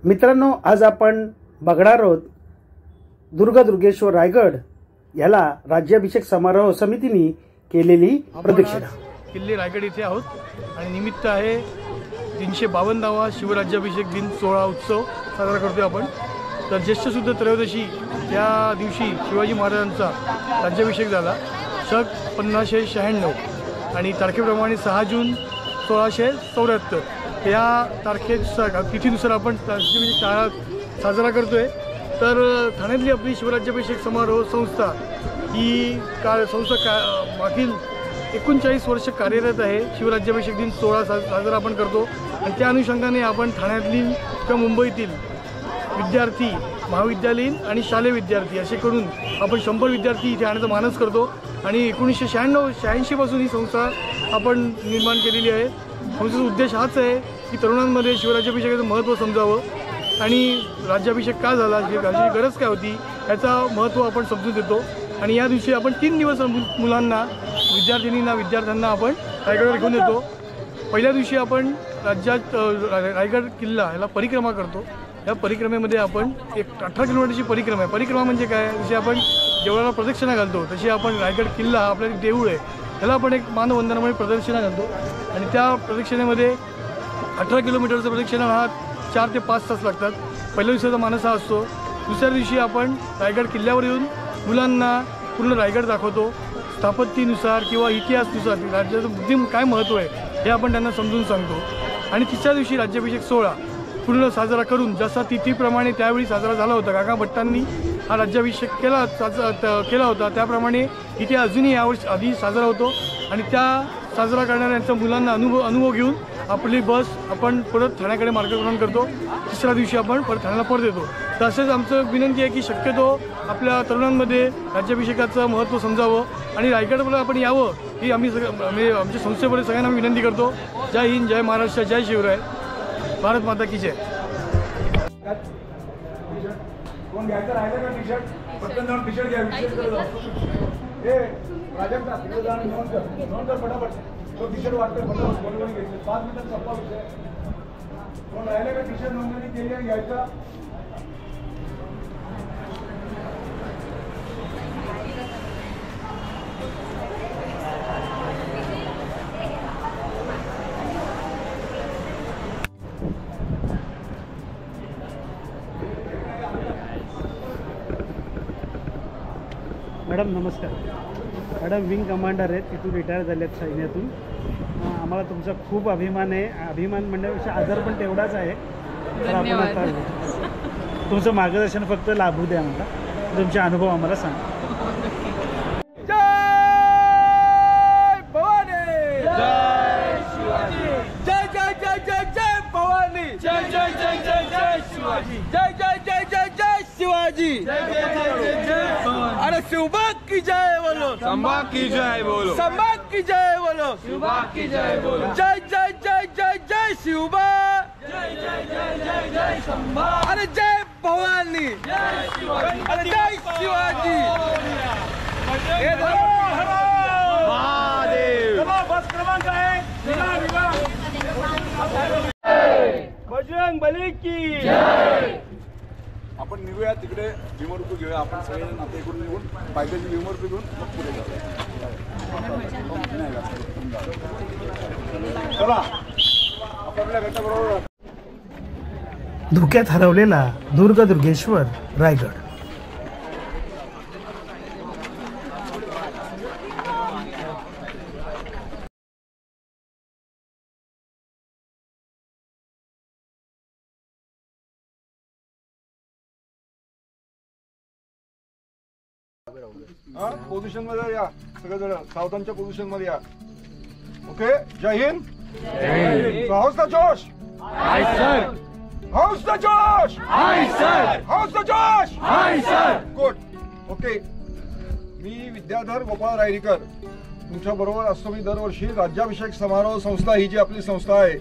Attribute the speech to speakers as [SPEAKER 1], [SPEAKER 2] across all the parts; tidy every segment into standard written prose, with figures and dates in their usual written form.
[SPEAKER 1] मित्रांनो, आज आपण बघणार आहोत दुर्गेश्वर रायगड याला राज्याभिषेक समारोह समितीने केलेली प्रदक्षिणा।
[SPEAKER 2] किल्ले रायगड येथे आहोत आणि निमित्त आहे 352वा शिवराज्याभिषेक दिन सोहळा उत्सव साजरा करतोय आपण। तर ज्येष्ठ शुद्ध त्रयोदशी या दिवशी शिवाजी महाराजांचा राज्याभिषेक झाला शक 1596 आणि तारखेप्रमाणे 6 जून 1674 या तारखेनुसार तिथीनुसार आपण शाळा साजरा करतोय। तर ठाण्यातली आपली शिवराज्याभिषेक समारोह संस्था ही मागील 39 वर्ष कार्यरत आहे। शिवराज्याभिषेक दिन सोहळा साजरा आपण करतो आणि त्या अनुषंगाने आपण ठाण्यातली किंवा मुंबईतील विद्यार्थी, महाविद्यालयीन आणि शालेय विद्यार्थी असे करून आपण 100 विद्यार्थी इथे आणण्याचा मानस करतो आणि 1986 पासून ही संस्था आपण निर्माण केलेली आहे। संस्थेचा उद्देश हाच आहे की तरुणांमध्ये शिवराज्याभिषेकाचं महत्त्व समजावं आणि राज्याभिषेक का झाला, याची गरज काय होती याचा महत्त्व आपण समजून देतो। आणि या दिवशी आपण 3 दिवस मुलांना, विद्यार्थ्यांना आपण रायगडवर घेऊन येतो। पहिल्या दिवशी आपण राज्यात रायगड किल्ला याला परिक्रमा करतो। या परिक्रमेमध्ये आपण 18 किलोमीटरची परिक्रमा आहे। परिक्रमा म्हणजे काय, जशी आपण देवळाला प्रदक्षिणा घालतो तशी आपण रायगड किल्ला हा आपला देऊळ आहे त्याला आपण एक मानवंदनामुळे प्रदक्षिणा घालतो आणि त्या प्रदक्षिणेमध्ये 18 किलोमीटरचं प्रदक्षिणा हा 4 ते 5 तास लागतात। पहिल्या दिवसाचा मानस हा असतो। दुसऱ्या दिवशी आपण रायगड किल्ल्यावर येऊन मुलांना पूर्ण रायगड दाखवतो, स्थापत्यनुसार किंवा इतिहासानुसार राज्याचं बुद्धिम काय महत्त्व आहे हे आपण त्यांना समजून सांगतो। आणि तिसऱ्या दिवशी राज्याभिषेक सोहळा पूर्ण साजरा करून जसा तिथीप्रमाणे त्यावेळी साजरा झाला होता, काका भट्टांनी हा राज्याभिषेक केला होता त्याप्रमाणे इथे अजूनही यावर्षी आधी साजरा होतो आणि त्या साजरा करणाऱ्यांच्या मुलांना अनुभव घेऊन आपली बस आपण परत ठाण्याकडे मार्गक्रमण करतो। तिसऱ्या दिवशी आपण परत ठाण्याला परत येतो। तसेच आमचं विनंती आहे की शक्यतो आपल्या तरुणांमध्ये राज्याभिषेकाचं महत्त्व समजावं आणि रायगडला आपण यावं ही आम्ही आमच्या संस्थेमध्ये सगळ्यांना विनंती करतो। जय हिंद, जय महाराष्ट्र, जय शिवराय, भारत माता की जय।
[SPEAKER 3] कोण घ्यायचं राहिलं का टी-शर्ट पटकन जाऊन टी-शर्ट घ्या, विशेष करत हे राजमता तिकडे जाऊन नोंद कर फटाफट। तो टी-शर्ट वाटतोय फटाफट बोलवून घ्यायचं, 5 मिनिटात संपला विषय। कोण राहिलं का टी-शर्ट नोंदणी केली आहे घ्यायचा।
[SPEAKER 1] मॅडम नमस्कार। मॅडम विंग कमांडर आहेत, तिथून रिटायर झाले आहेत सैन्यातून। आम्हाला तुमचा खूप अभिमान आहे। अभिमान म्हणण्यापेक्षा आदर पण तेवढाच आहे। तर आपण आता तुमचं मार्गदर्शन फक्त लाभू द्या आम्हाला, तुमचे अनुभव आम्हाला सांगा।
[SPEAKER 3] जय भवानी, जय शिवाजी, जय जय जय जय जय भवानी, जय जय जय जय जय शिवाजी, जय जय जय जय जय शिवाजी, जय जय जय जय भवानी। अरे शिवबाग की जय बोलो, संभाग की जय बोलो, संभाग की जय बोलो, शिवबाग की जय बोलो, जय जय जय जय जय शिवबाग, जय जय जय जय जय संभाग। अरे जय भवानी, जय शिवाजी, अरे जय शिवाजी। महादेव बस क्रमांक 1 बजरंग बली की जय। आपण निघूया तिकडे, विमोरुपी घेऊया आपण सगळेजण आता इकडून निघून पायथ्याची विमोरुपी घेऊन मग पुढे जाऊया। चला आपल्या गटाबरोबर
[SPEAKER 1] धोक्यात हरवलेला दुर्गेश्वर रायगड।
[SPEAKER 3] पोझिशन मध्ये या, सगळेजण सावधानच्या पोझिशन मध्ये या। ओके, जय हिंद, हाऊस द जोश, हाय सर, हाऊस द जोश, हाय सर, हाऊस द जोश, हाय सर। Good, okay. मी विद्याधर गोपाळ रायरीकर तुमच्या बरोबर असतो। मी दरवर्षी राज्याभिषेक समारोह संस्था ही जी आपली संस्था आहे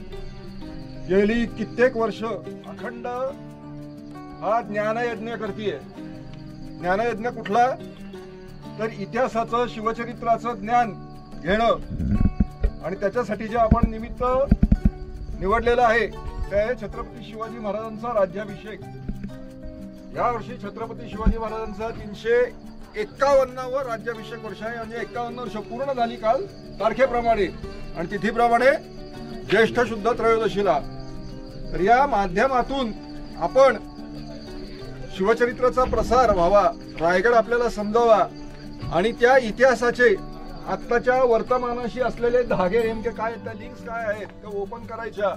[SPEAKER 3] गेली कित्येक वर्ष अखंड हा ज्ञानयज्ञ करतीये। ज्ञानयज्ञ कुठला तर इतिहासाचं, शिवचरित्राचं ज्ञान घेणं आणि त्याच्यासाठी जे आपण निमित्त निवडलेलं आहे ते आहे छत्रपती शिवाजी महाराजांचा राज्याभिषेक. यावर्षी छत्रपती शिवाजी महाराजांचा 351वा राज्याभिषेक वर्ष आहे. म्हणजे 51 वर्ष पूर्ण झाली काल तारखेप्रमाणे आणि तिथीप्रमाणे ज्येष्ठ शुद्ध त्रयोदशीला. तर या माध्यमातून आपण शिवचरित्राचा प्रसार व्हावा, रायगड आपल्याला समजावा आणि त्या इतिहासाचे आत्ताच्या वर्तमानाशी असलेले धागे नेमके काय आहेत, त्या लिंक्स काय आहेत त्या ओपन करायच्या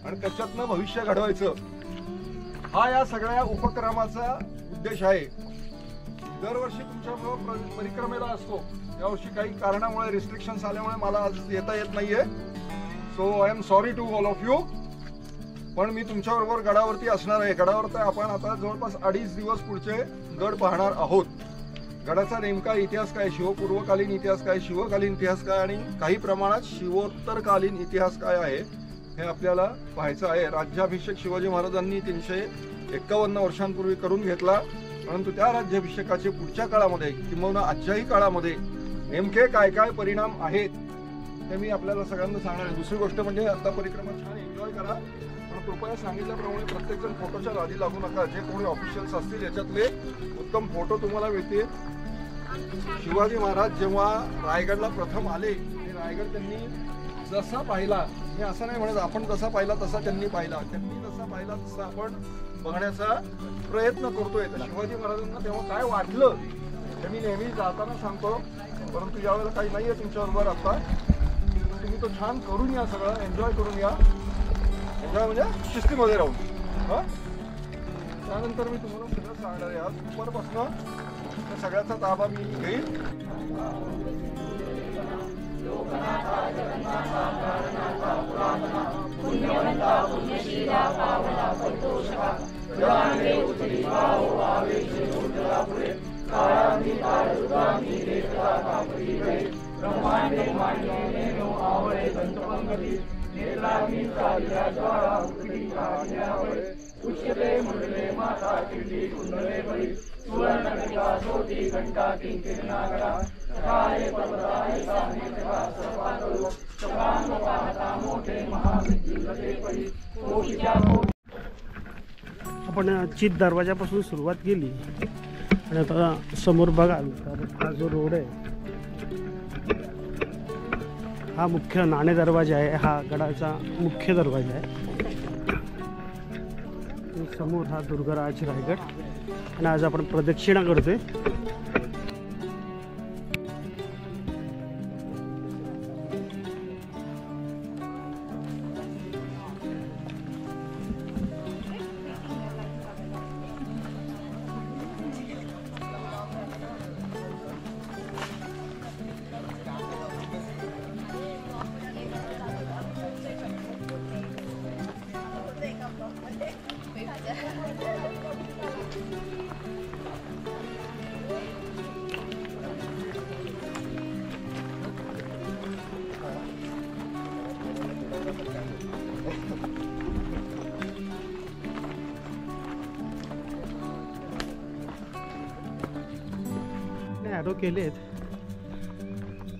[SPEAKER 3] आणि त्याच्यातनं भविष्य घडवायचं, हा या सगळ्या उपक्रमाचा उद्देश आहे. दरवर्षी तुमच्या परिक्रमेला असतो. यावर्षी काही कारणामुळे रिस्ट्रिक्शन्स आल्यामुळे मला आज येता येत नाहीये. So I am sorry to all of you. पण मी तुमच्याबरोबर गडावरती असणार आहे. गडावर आपण आता जवळपास 2.5 दिवस पुढचे गड पाहणार आहोत. गडाचा नेमका इतिहास काय, शिवपूर्वकालीन इतिहास काय, शिवकालीन इतिहास काय आणि काही प्रमाणात शिवोत्तरकालीन इतिहास काय आहे हे आपल्याला पाहायचं आहे. राज्याभिषेक शिवाजी महाराजांनी 351 वर्षांपूर्वी करून घेतला. परंतु त्या राज्याभिषेकाचे पुढच्या काळामध्ये किंवा आजच्याही काळामध्ये नेमके काय काय परिणाम आहेत ते मी आपल्याला सगळ्यांना सांगणार आहे. दुसरी गोष्ट म्हणजे आता परिक्रमा छान एन्जॉय करा. पण कृपया सांगितल्याप्रमाणे प्रत्येकजण फोटोच्या नादी लागू नका. जे कोणी ऑफिशियल्स असतील याच्यातले उत्तम फोटो तुम्हाला मिळतील. शिवाजी महाराज जेव्हा रायगडला प्रथम आले, ते रायगड त्यांनी जसा पाहिला, मी असं नाही म्हणत आपण जसा पाहिला तसा त्यांनी पाहिला, त्यांनी जसा पाहिला तसा आपण बघण्याचा प्रयत्न करतोय. तर शिवाजी महाराजांना तेव्हा काय वाटलं हे मी नेहमी जाताना सांगतो. परंतु यावेळेला काही नाहीये तुमच्याबरोबर आता. तुम्ही तो छान करून या, सगळं एन्जॉय करून या. एन्जॉय म्हणजे शिस्तीमध्ये राहून. त्यानंतर मी तुम्हाला सगळं सांगणार आहे. आज दुपारपासून त्या सगळ्याचा ताबा मी घेईल.
[SPEAKER 1] आपण चित दरवाजापासून सुरुवात केली आणि आता समोर बघाल तर हा जो रोड आहे हा मुख्य नाणे दरवाजा आहे. हा गडाचा मुख्य दरवाजा आहे. समोर हा दुर्गराज रायगड आणि आज आपण प्रदक्षिणा करतोय. ॲरो केलेत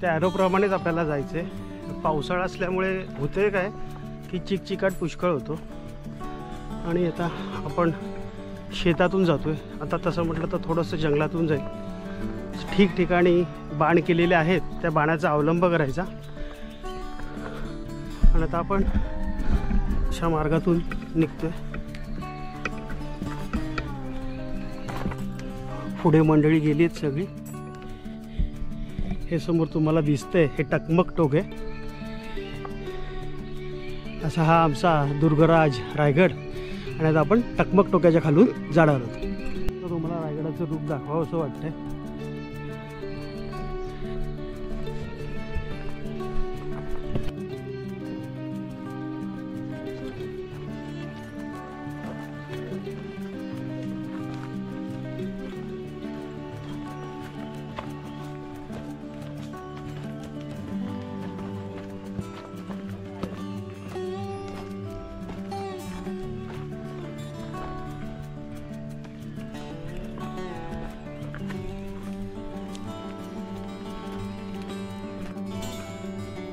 [SPEAKER 1] त्या ॲरोप्रमाणेच आपल्याला जायचं आहे. पावसाळा असल्यामुळे होते काय की चिकचिकाट पुष्कळ होतो आणि आता आपण शेतातून जातो आहे. आता तसं म्हटलं तर थोडंसं जंगलातून जाईल. ठिकठिकाणी बाण केलेले आहेत, त्या बाणाचा अवलंब करायचा आणि आता आपण अशा मार्गातून निघतो आहे. पुढे मंडळी गेली आहेत सगळी. हे समोर तुम्हाला दिसतंय हे टकमक टोक आहे. असा हा आमचा दुर्गराज रायगड आणि आता आपण टकमक टोक्याच्या खालून जाणार आहोत. तुम्हाला रायगडाचं रूप दाखवावं असं वाटतंय.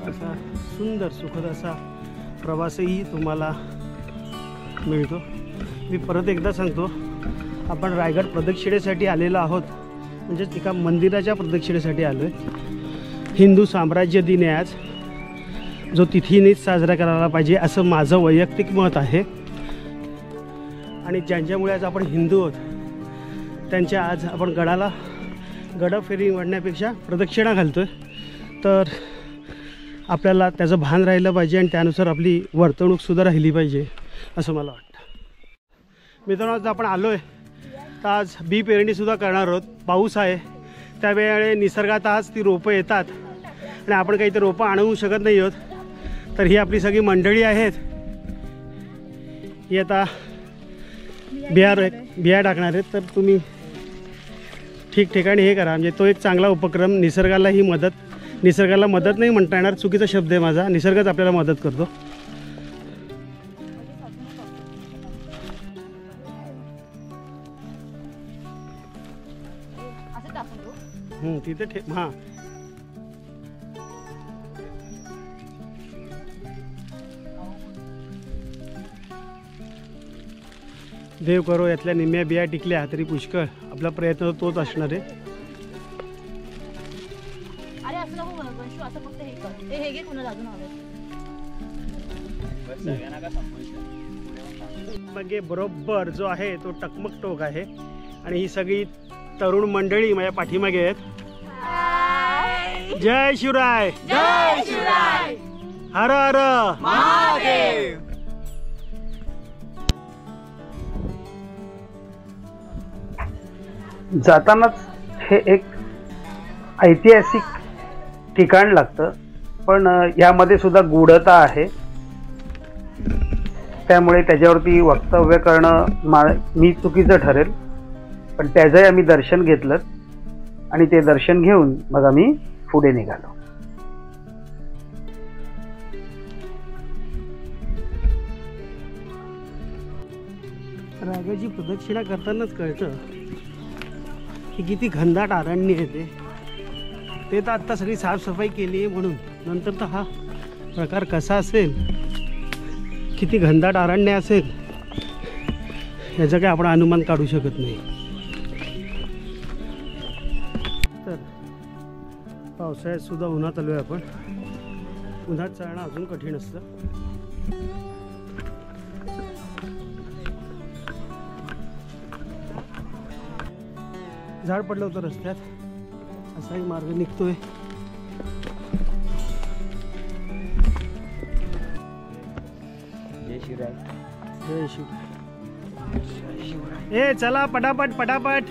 [SPEAKER 1] असा सुंदर सुखद असा प्रवासही तुम्हाला मिळतो. मी परत एकदा सांगतो, आपण रायगड प्रदक्षिणेसाठी आलेलो आहोत, म्हणजेच एका मंदिराच्या प्रदक्षिणेसाठी आलो आहे. हिंदू साम्राज्य दिन आहे आज, जो तिथीनेच साजरा करायला पाहिजे असं माझं वैयक्तिक मत आहे. आणि ज्यांच्यामुळे आज आपण हिंदू आहोत त्यांच्या आज आपण गडा फेरी वाढण्यापेक्षा प्रदक्षिणा घालतो आहे. तर आपल्याला त्याचं भान राहिलं पाहिजे आणि त्यानुसार आपली वर्तणूकसुद्धा राहिली पाहिजे असं मला वाटतं. मित्रांनो, आज आपण आलो आहे तर आज बी पेरणीसुद्धा करणार आहोत. पाऊस आहे त्यावेळी निसर्गात आज ती रोपं येतात आणि आपण काही ते रोपं आणू शकत नाही आहोत. तर ही आपली सगळी मंडळी आहेत, ही आता बिया टाकणार आहेत. तर तुम्ही ठिकठिकाणी हे करा, म्हणजे तो एक चांगला उपक्रम. निसर्गाला मदत नाही म्हणता येणार, चुकीचा शब्द आहे माझा. निसर्गच आपल्याला मदत करतो. तिथे हां देव करो यातल्या निम्म्या बिया टिकल्या तरी पुष्कळ. आपला प्रयत्न तोच असणार आहे. मग बरोबर जो आहे तो टकमक टोक आहे आणि ही सगळी तरुण मंडळी माझ्या पाठीमागे आहेत. जय शिवराय, जय शिवराय, हर हर महादेव. जातानाच हे एक ऐतिहासिक ठिकाण लागतं, पण यामध्ये सुद्धा गूढता आहे. त्यामुळे त्याच्यावरती वक्तव्य करणं मी चुकीचं ठरेल. पण त्याचंही आम्ही दर्शन घेतलं आणि ते दर्शन घेऊन मग आम्ही पुढे निघालो. रायगडची प्रदक्षिणा करतानाच कळतं की किती घनदाट अरण्य आहे ते तर आत्ता सगळी साफसफाई केली आहे म्हणून. नंतर तर हा प्रकार कसा असेल, किती घनदाट अरण्य असेल याचा काही आपण अनुमान काढू शकत नाही. तर पावसाळ्यात सुद्धा उन्हात आलो आहे आपण. उन्हात चालणं अजून कठीण असतं. झाड पडलं होतं रस्त्यात, असाही मार्ग निघतोय.
[SPEAKER 4] जय शिवराय,
[SPEAKER 1] जय शिवराय. ए चला पटापट पटापट.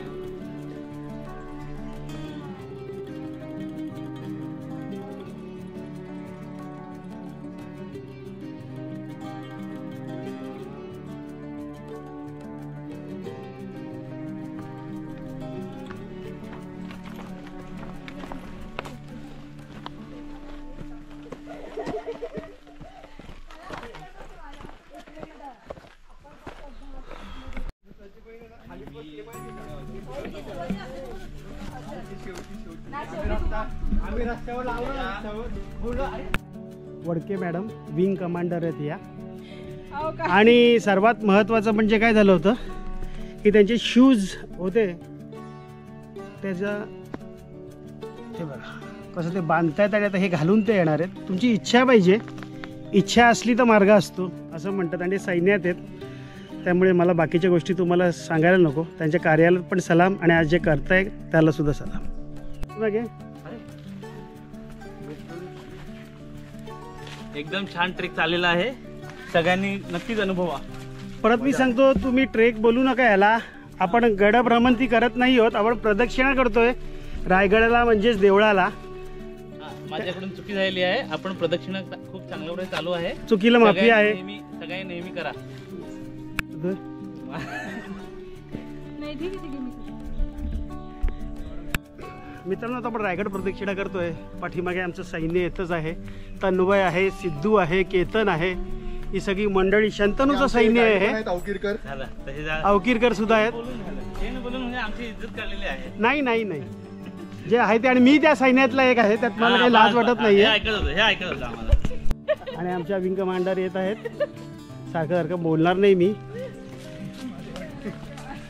[SPEAKER 1] वडके मॅडम विंग कमांडर आहेत या. आणि सर्वात महत्त्वाचं म्हणजे काय झालं होतं की त्यांचे शूज होते, त्याचा हे बघा कसं ते बांधतायत आणि आता हे घालून ते येणार आहेत. तुमची इच्छा पाहिजे, इच्छा असली तर मार्ग असतो असं म्हणतात. आणि सैन्यात आहेत त्यामुळे मला बाकीच्या गोष्टी तुम्हाला सांगायला नको. त्यांच्या कार्याला पण सलाम आणि आज जे करताय त्याला सुद्धा सलाम. बघे
[SPEAKER 4] एकदम छान ट्रेक चाललेला आहे, सगळ्यांनी नक्कीच अनुभवा.
[SPEAKER 1] परत मी सांगतो, तुम्ही ट्रेक बोलू नका याला. आपण गड भ्रमंती करत नाही आहोत, आपण प्रदक्षिणा करतोय रायगडाला म्हणजेच देवळाला.
[SPEAKER 4] माझ्याकडून चुकी झालेली आहे. आपण प्रदक्षिणा खूप चांगल्या प्रकारे चालू आहे.
[SPEAKER 1] चुकीला माफी आहे.
[SPEAKER 4] सगळ्यांनी नेहमी करा.
[SPEAKER 1] मित्रांनो, आता आपण रायगड प्रदक्षिणा करतोय. पाठीमागे आमचं सैन्य येतच आहे. तन्वय आहे, सिद्धू आहे, केतन आहे, ही सगळी मंडळी. शंतनूचं सैन्य आहे. अवकीरकर सुद्धा आहेत.
[SPEAKER 4] आमची इज्जत काढलेली आहे.
[SPEAKER 1] नाही नाही नाही, जे आहे ते. आणि मी त्या सैन्यातला एक आहे, त्यात मला काही लाज वाटत नाहीये.
[SPEAKER 4] हे ऐकत होतं आम्हाला.
[SPEAKER 1] आणि आमच्या विंग कमांडर येत आहेत. सारखं सारखं बोलणार नाही मी.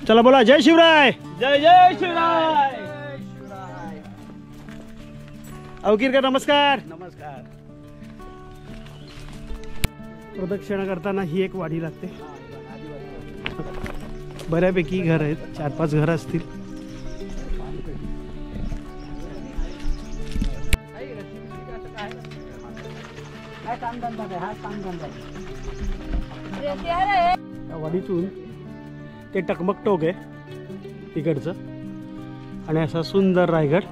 [SPEAKER 1] चला बोला जय शिवराय.
[SPEAKER 4] जय जय शिवराय.
[SPEAKER 1] अवकीरकर नमस्कार.
[SPEAKER 4] नमस्कार.
[SPEAKER 1] प्रदक्षिणा करताना ही एक वाडी लागते. बऱ्यापैकी घर आहेत, 4-5 घरं असतील. या वाडीतून ते टकमक टोक आहे तिकडचं आणि असा सुंदर रायगड.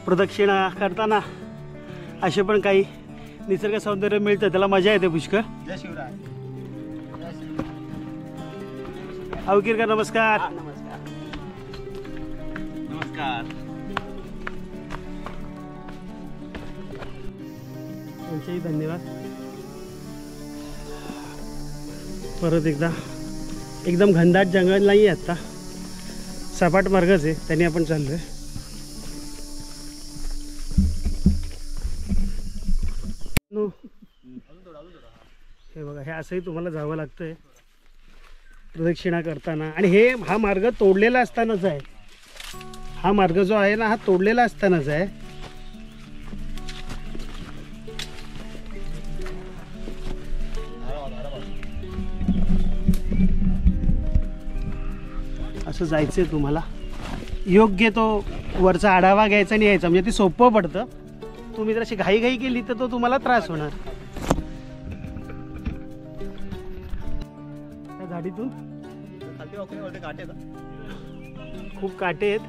[SPEAKER 1] प्रदक्षिणा करताना असे पण काही निसर्ग सौंदर्य मिळतं, त्याला मजा येते पुष्कळ.
[SPEAKER 3] जय शिवराय.
[SPEAKER 1] अवकीरकर नमस्कार.
[SPEAKER 4] नमस्कार. नमस्कार.
[SPEAKER 1] त्यांचेही धन्यवाद. परत एकदा एकदम घनदाट जंगल नाही आहे, आत्ता सपाट मार्गच आहे, त्याने आपण चाललोय. हे बघा, हे असंही तुम्हाला जावं लागतंय प्रदक्षिणा करताना. आणि हा मार्ग तोडलेला असतानाच आहे. हा मार्ग जो आहे ना, हा तोडलेला असतानाच आहे. असं जायचंय तुम्हाला. योग्य तो वरचा आढावा घ्यायचा आणि यायचा, म्हणजे ते सोपं पडतं. तुम्ही जर अशी घाई केली तर तो तुम्हाला त्रास होणार. त्या झाडीतून खूप काटे आहेत.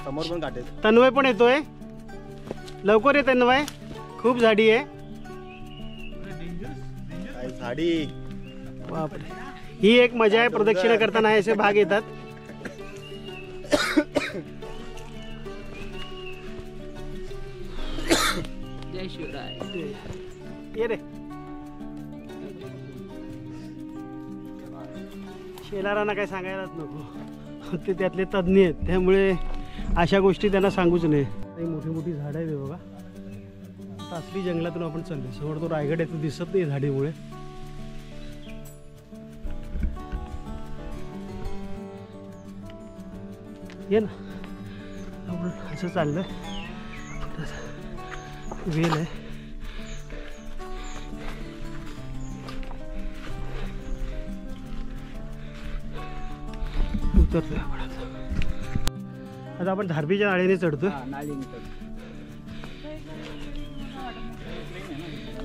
[SPEAKER 3] समोर पण काटे.
[SPEAKER 1] तन्वय पण येतोय. लवकर ये तन्वय, खूप झाडी आहे.
[SPEAKER 3] झाडी.
[SPEAKER 1] बापरे, ही एक मजा आहे प्रदक्षिणा करताना. असे भाग येतात.
[SPEAKER 4] जय शिवराय.
[SPEAKER 1] ये रे. शेलारांना काय सांगायलाच नको, ते त्यातले तज्ज्ञ आहेत, त्यामुळे अशा गोष्टी त्यांना सांगूच नाही. काही मोठी मोठी झाडं आहेत बघा. आता असली जंगलातून आपण चाललो. समोर तो रायगड येतो, दिसत नाही झाडीमुळे. ये ना, आपण असं चाललंय. वेल आहे. उतरतोय आपण आता आपण धारबीच्या नाळीने चढतोय.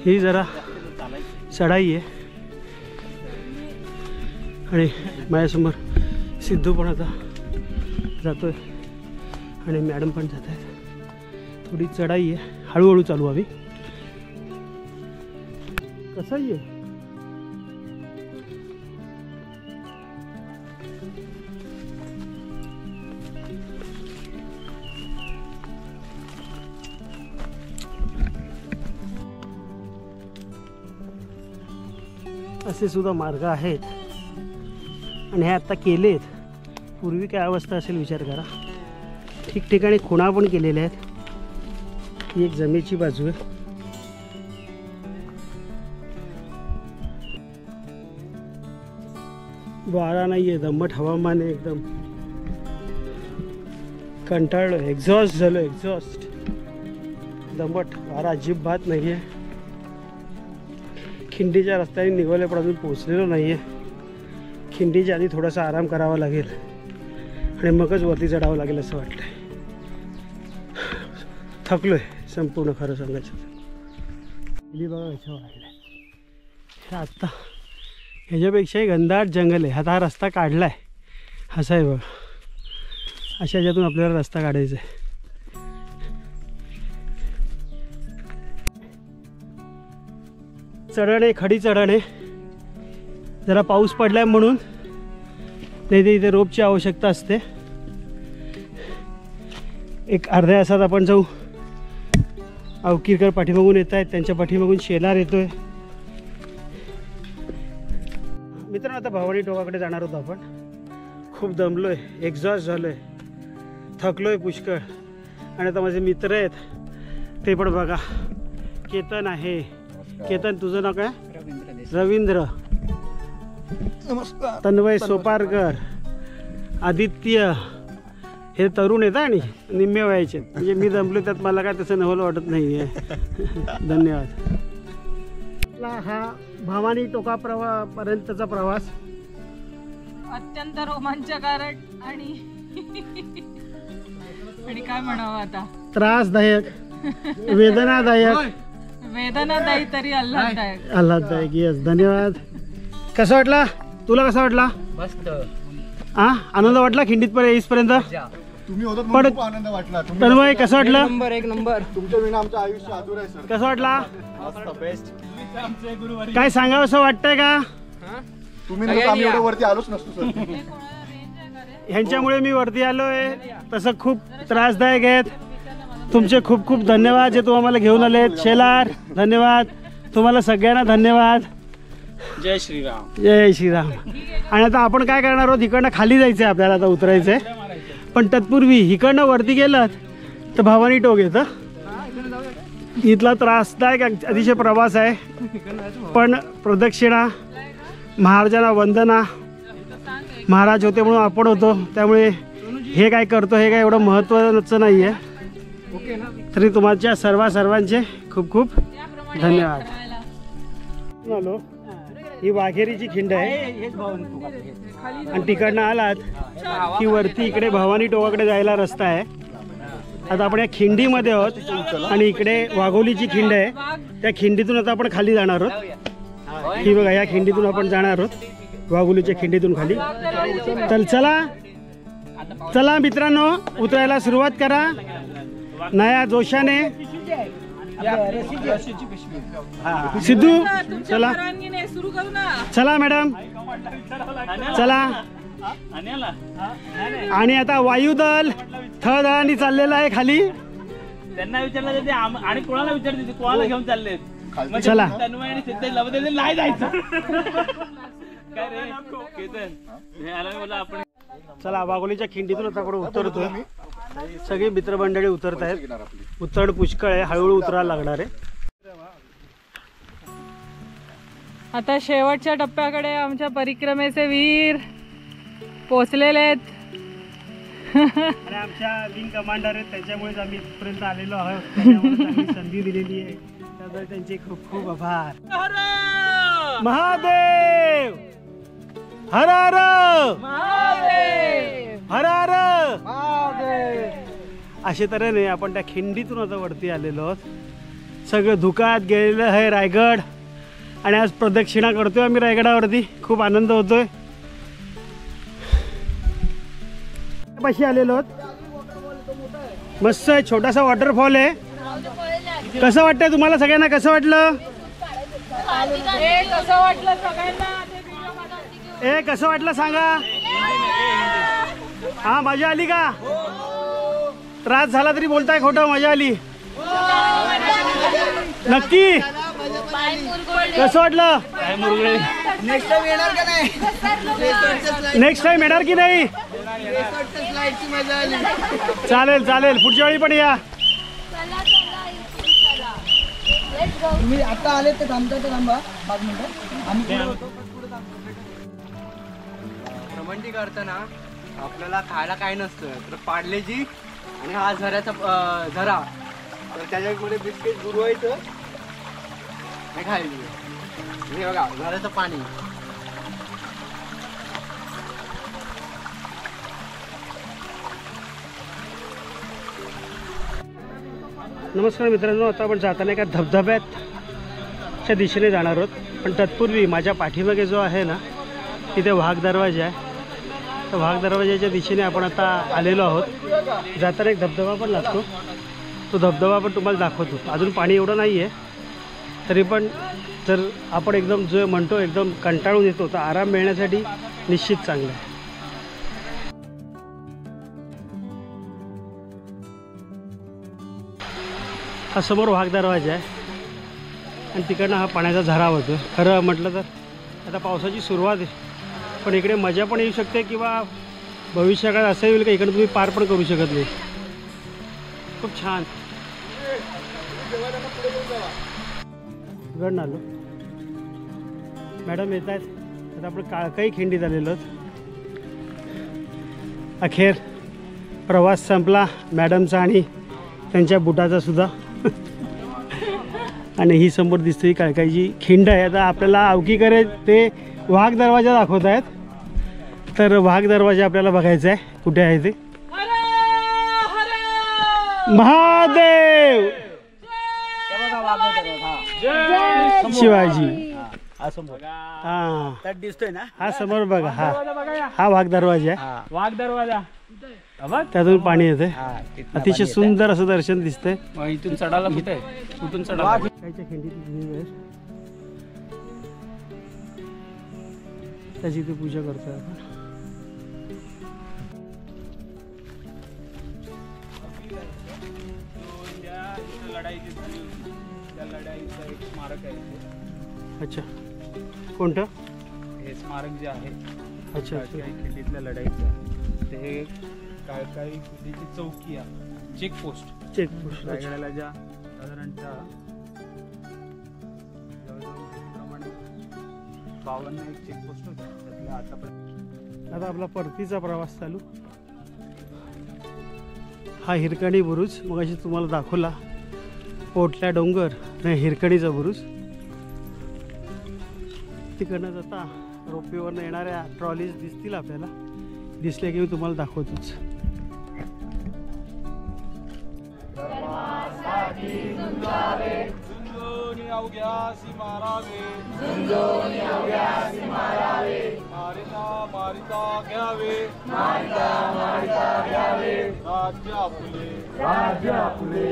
[SPEAKER 1] ही जरा चढाई आहे आणि माझ्यासमोर सिद्धू पण आता जातोय आणि मॅडम पण जात आहेत. थोडी चढाई आहे, हळूहळू चालू हवी. कसंही आहे. असे सुद्धा मार्ग आहेत आणि हे आता केलेत. पूर्वी काय अवस्था असेल विचार करा. ठिकठिकाणी खुणा पण केलेल्या आहेत. ही एक जमेची बाजू आहे. वारा नाहीये, दमट हवामान आहे. एकदम कंटाळलो, एक्झॉस्ट झालो. एक्झॉस्ट. दमट वारा अजिबात नाही आहे. खिंडीच्या रस्त्याने निघाले पण अजून पोचलेलो नाही आहे. खिंडीच्या आधी थोडासा आराम करावा लागेल आणि मगच वरती चढावं लागेल असं वाटतंय. थकलो आहे संपूर्ण, खरं सांगायचं. बघा कशा वाढलं हे. आत्ता ह्याच्यापेक्षाही घनदाट जंगल आहे. आता हा रस्ता काढला आहे असा आहे बघा. अशा ह्याच्यातून आपल्याला रस्ता काढायचा आहे. चढण आहे, खडी चढण आहे. जरा पाऊस पडलाय म्हणून, नाही तर इथे रोपची आवश्यकता असते. एक अर्ध्या तासात आपण जाऊ. अवकीरकर पाठीमागून येत आहेत, त्यांच्या पाठीमागून शेलार येतोय. मित्रांनो आता भवानी टोकाकडे जाणार होतो आपण. खूप दमलोय, एक्झॉस्ट झालोय, थकलोय पुष्कळ. आणि आता माझे मित्र आहेत ते पण बघा. केतन आहे. केतन तुझं नाव काय? रवींद्र.
[SPEAKER 3] नमस्कार.
[SPEAKER 1] तन्वय सोपारकर, आदित्य. हे तरुण आहेत आणि निम्मे वयाचे. म्हणजे मी दमलो त्यात मला काय तसं नवल वाटत नाही आहे. धन्यवाद. हा भवानी टोका पर्यंतचा प्रवास
[SPEAKER 5] अत्यंत रोमांचकारक आणि काय म्हणावं आता,
[SPEAKER 1] त्रासदायक, वेदनादायक,
[SPEAKER 5] वेदनादायी तरी आल्हाददायक.
[SPEAKER 1] आल्हाददायक. येस, धन्यवाद. कसा वाटला तुला? कसा वाटला?
[SPEAKER 4] मस्त.
[SPEAKER 1] हा, आनंद वाटला खिंडीत येईसपर्यंत?
[SPEAKER 3] तुम्ही होतात
[SPEAKER 1] पण-
[SPEAKER 3] म्हणून खूप आनंद वाटला.
[SPEAKER 1] तन्मय कसं वाटलं?
[SPEAKER 3] तुमच्या विना आमचं आयुष्य अधुरं आहे सर.
[SPEAKER 1] कसं वाटला?
[SPEAKER 3] बेस्ट.
[SPEAKER 1] काय सांगावं असं वाटतंय का?
[SPEAKER 3] तुम्ही नव्हतं आम्ही एवढं वरती आलोच नसतो सर.
[SPEAKER 1] ह्यांच्यामुळे मी वरती आलोय. तसं खूप त्रासदायक आहेत. तुमचे खूप खूप धन्यवाद जे तुम्हाला मला घेऊन आलेत. शेलार धन्यवाद. तुम्हाला सगळ्यांना धन्यवाद.
[SPEAKER 4] जय श्रीराम.
[SPEAKER 1] जय श्रीराम. आणि आता आपण काय करणार आहोत? इकडनं खाली जायचं आहे आपल्याला, आता उतरायचं आहे. पण तत्पूर्वी इकडनं वरती गेलं तर भवानी टोक येतं. इथला त्रासदायक अतिशय प्रवास आहे. पण प्रदक्षिणा, महाराजांना वंदना. महाराज होते म्हणून आपण होतो, त्यामुळे हे काय करतो हे काय एवढं महत्त्वाचं नाही आहे. तरी तुमच्या सर्वांचे खूप खूप धन्यवाद. आलो. ही वाघेरीची खिंड आहे आणि तिकडनं आलात की वरती इकडे भवानी टोकाकडे जायला रस्ता आहे. आता आपण या खिंडीमध्ये आहोत आणि इकडे वाघोलीची खिंड आहे. त्या खिंडीतून आता आपण खाली जाणार आहोत. ही बघा, या खिंडीतून आपण जाणार आहोत, वाघोलीच्या खिंडीतून खाली. तर चला मित्रांनो, उतरायला सुरुवात करा नया जोशाने. सिद्धू चला.
[SPEAKER 5] सुरू करू ना.
[SPEAKER 1] चला मॅडम, चला. आणि आता वायुदल थळदळांनी चाललेलं आहे खाली.
[SPEAKER 4] त्यांना विचारलं ते आणि कोणाला विचारते कोणाला घेऊन चालले.
[SPEAKER 1] चला.
[SPEAKER 4] तन्मय आणि सिद्धेश लवदेले नाही जायचं. काय रे केतन, हे आला मला आपण.
[SPEAKER 1] चला, वाघोलीच्या खिंडीतून आता आपण उतरतोय. सगळी मित्रमंडळी उतरत आहेत. उतरड पुष्कळ आहे, हळूहळू उतरायला लागणार आहे.
[SPEAKER 5] आता शेवटच्या टप्प्याकडे आमच्या परिक्रमेचे वीर पोचलेले आहेत.
[SPEAKER 1] आणि आमच्या विंग कमांडर आहेत, त्याच्यामुळेच आम्ही इथपर्यंत आलेलो आहोत. त्याच्यामुळे चांगली संधी दिलेली आहे, त्याबद्दल त्यांचे खूप खूप आभार. महादेव हर हर हर हर. अशा तऱ्हेने आपण त्या खिंडीतून आता वरती आलेलो आहोत. सगळं धुकात गेलेलं आहे रायगड. आणि आज प्रदक्षिणा करतोय आम्ही रायगडावरती. खूप आनंद होतोय. पाशी आलेलो आहोत. मस्त आहे, छोटासा वॉटरफॉल आहे. कसं वाटतंय तुम्हाला सगळ्यांना? कसं वाटलं?
[SPEAKER 5] कसं वाटलं सगळ्यांना?
[SPEAKER 1] कसं वाटलं सांगा. हा, मजा आली का? त्रास झाला तरी बोलताय खोटं? मजा आली नक्की? कसं वाटलं? नेक्स्ट टाइम येणार की नाही? चालेल चालेल, पुढच्या वेळी पण या.
[SPEAKER 6] तुम्ही आता आले तर थांबता तर थांबा 5 मिनिटं. आम्ही
[SPEAKER 7] भ्रमंती करताना आपल्याला खायला काय नसतं तर पार्लेजी आणि हा झऱ्याचा झरा, तर त्याच्यामध्ये बिस्किट गुरवायचं आणि खायचं. हे बघा झऱ्याचं पाणी.
[SPEAKER 1] नमस्कार मित्रांनो, आता आपण जाताना एका धबधब्याच्या दिशेने जाणार आहोत. पण तत्पूर्वी माझ्या पाठीमागे जो आहे ना, तिथे वाघ दरवाजा आहे. तर वाघ दरवाजाच्या दिशेने आपण आता आलेलो आहोत. जाताना एक धबधबा पण लागतो, तो धबधबा पण तुम्हाला दाखवतो. अजून पाणी एवढं नाही आहे, तरी पण जर आपण एकदम जो म्हणतो एकदम कंटाळून येतो, तर आराम मिळण्यासाठी निश्चित चांगलं आहे. हा समोर वाघ दरवाजा आहे आणि तिकडनं हा पाण्याचा झरा होतो. खरं म्हटलं तर आता पावसाची सुरुवात आहे, पण इकडे मजा पण येऊ शकते किंवा भविष्यकाळात असं येईल का इकडे तुम्ही पार पण करू शकत नाही. खूप छान. गड आलो. मॅडम येत आहेत. आता आपण काळकाई खिंडीत आलेलो आहोत. अखेर प्रवास संपला मॅडमचा आणि त्यांच्या बुटाचा सुद्धा. आणि ही समोर दिसते ही काळकाईची खिंड आहे. आता आपल्याला अवकीकडे ते वाघ दरवाजा दाखवत आहेत, तर वाघ दरवाजा आपल्याला बघायचा आहे कुठे आहे ते. महादेव शिवाजी हा
[SPEAKER 4] दिसतोय ना,
[SPEAKER 1] हा समोर बघा. हा वाघ दरवाजा आहे.
[SPEAKER 4] वाघ दरवाजा
[SPEAKER 1] त्यातून पाणी येते. अतिशय सुंदर असं दर्शन दिसतंय.
[SPEAKER 4] इथून चढायला कुठे कुठून चढायला
[SPEAKER 1] खिंडीत त्याची इथे पूजा करतोय आपण.
[SPEAKER 4] लढाईची झाली होती त्या लढाईचं एक स्मारक आहे.
[SPEAKER 1] अच्छा, कोणतं
[SPEAKER 4] हे स्मारक जे आहे
[SPEAKER 1] अच्छा
[SPEAKER 4] काळकाई खिंडीतल्या लढाईचं ते हे काळकाई खिंडीची चौकी आहे, चेकपोस्ट.
[SPEAKER 1] चेकपोस्ट.
[SPEAKER 4] रायगडाला ज्या साधारणतः प्रमाणे 52 एक चेकपोस्ट होते त्यातल्या आतापर्यंत.
[SPEAKER 1] आता आपला परतीचा प्रवास चालू. हा हिरकणी बुरुज मगाशी तुम्हाला दाखवला. पोटल्या डोंगर नाही हिरकणीचा बुरुज. तिकडनं जाता रोपवेवरनं येणाऱ्या ट्रॉलीज दिसतील आपल्याला. दिसले की मी तुम्हाला दाखवतोच.
[SPEAKER 3] अवघ्यासी मारावे, मारिता मारिता घ्यावे, राज्य आपले,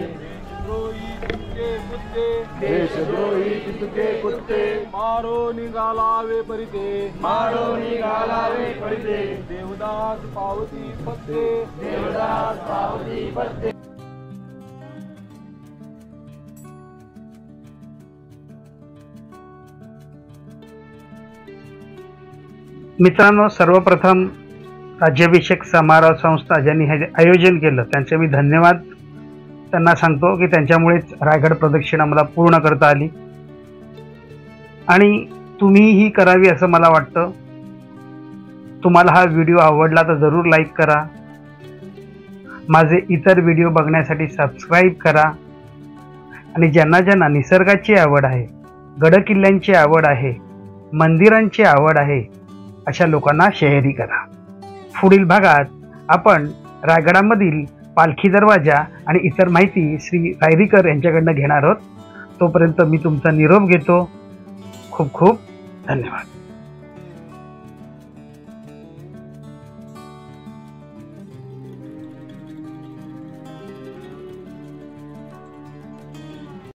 [SPEAKER 3] देशद्रोही तुके कुत्ते, मारो निघालावे परिते, देवदास पावती पत्ते,
[SPEAKER 1] मित्रांनो, सर्वप्रथम राज्याभिषेक समारोह संस्था ज्यांनी हे आयोजन केलं त्यांचे मी धन्यवाद त्यांना सांगतो की त्यांच्यामुळेच रायगड प्रदक्षिणा मला पूर्ण करता आली. आणि तुम्हीही करावी असं मला वाटतं. तुम्हाला हा व्हिडिओ आवडला तर जरूर लाईक करा. माझे इतर व्हिडिओ बघण्यासाठी सबस्क्राईब करा. आणि ज्यांना ज्यांना निसर्गाची आवड आहे, गडकिल्ल्यांची आवड आहे, मंदिरांची आवड आहे, अशा लोकांना शहरी करा. पुढील भागात आपण रायगडामधील पालखी दरवाजा आणि इतर माहिती श्री रायरीकर यांच्याकडनं घेणार आहोत. तोपर्यंत मी तुमचा निरोप घेतो. खूप खूप धन्यवाद.